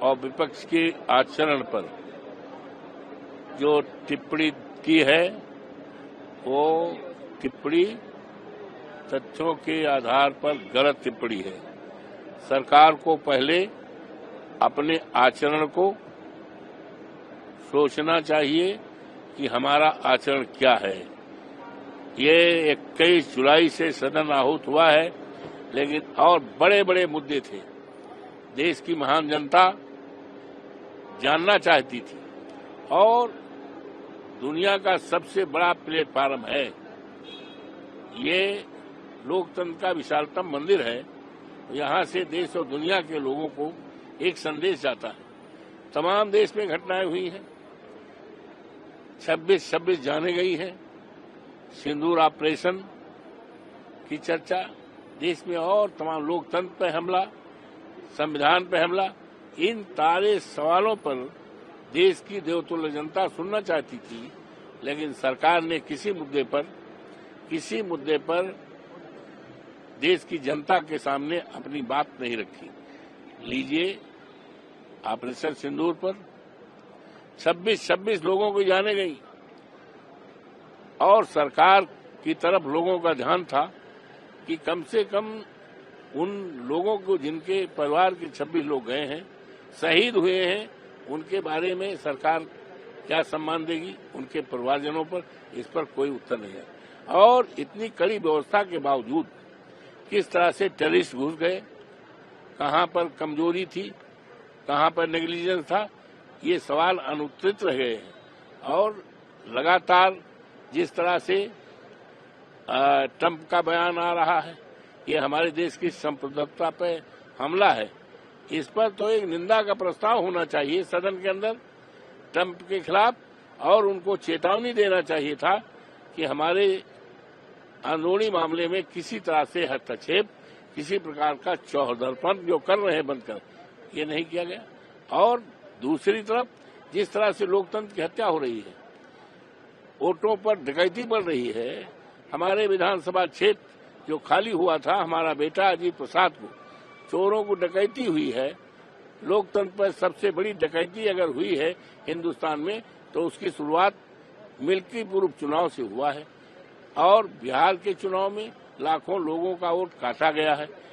और विपक्ष के आचरण पर जो टिप्पणी की है वो टिप्पणी तथ्यों के आधार पर गलत टिप्पणी है। सरकार को पहले अपने आचरण को सोचना चाहिए कि हमारा आचरण क्या है। ये 21 जुलाई से सदन आहूत हुआ है, लेकिन और बड़े बड़े मुद्दे थे। देश की महान जनता जानना चाहती थी और दुनिया का सबसे बड़ा प्लेटफार्म है। ये लोकतंत्र का विशालतम मंदिर है। यहाँ से देश और दुनिया के लोगों को एक संदेश जाता है। तमाम देश में घटनाएं हुई हैं। 26 जाने गई है। सिंदूर ऑपरेशन की चर्चा देश में और तमाम लोकतंत्र पर हमला, संविधान पर हमला, इन सारे सवालों पर देश की देवतुल्य जनता सुनना चाहती थी, लेकिन सरकार ने किसी मुद्दे पर देश की जनता के सामने अपनी बात नहीं रखी। लीजिए ऑपरेशन सिंदूर पर 26 लोगों को जाने गई और सरकार की तरफ लोगों का ध्यान था कि कम से कम उन लोगों को जिनके परिवार के 26 लोग गए हैं, शहीद हुए हैं, उनके बारे में सरकार क्या सम्मान देगी। उनके परिवारजनों पर इस पर कोई उत्तर नहीं है। और इतनी कड़ी व्यवस्था के बावजूद किस तरह से टेररिस्ट घुस गए, कहां पर कमजोरी थी, कहां पर नेग्लिजेंस था, ये सवाल अनुत्तरित रह गए हैं। और लगातार जिस तरह से ट्रंप का बयान आ रहा है, ये हमारे देश की संप्रभुता पे हमला है। इस पर तो एक निंदा का प्रस्ताव होना चाहिए सदन के अंदर ट्रंप के खिलाफ, और उनको चेतावनी देना चाहिए था कि हमारे अंदरूनी मामले में किसी तरह से हस्तक्षेप, किसी प्रकार का चौहदरपन जो कर रहे हैं बंद कर, ये नहीं किया गया। और दूसरी तरफ जिस तरह से लोकतंत्र की हत्या हो रही है, वोटों पर डकैती बढ़ रही है। हमारे विधानसभा क्षेत्र जो खाली हुआ था, हमारा बेटा अजीत प्रसाद को चोरों को डकैती हुई है। लोकतंत्र पर सबसे बड़ी डकैती अगर हुई है हिंदुस्तान में, तो उसकी शुरुआत मिल्की पूर्व चुनाव से हुआ है। और बिहार के चुनाव में लाखों लोगों का वोट काटा गया है।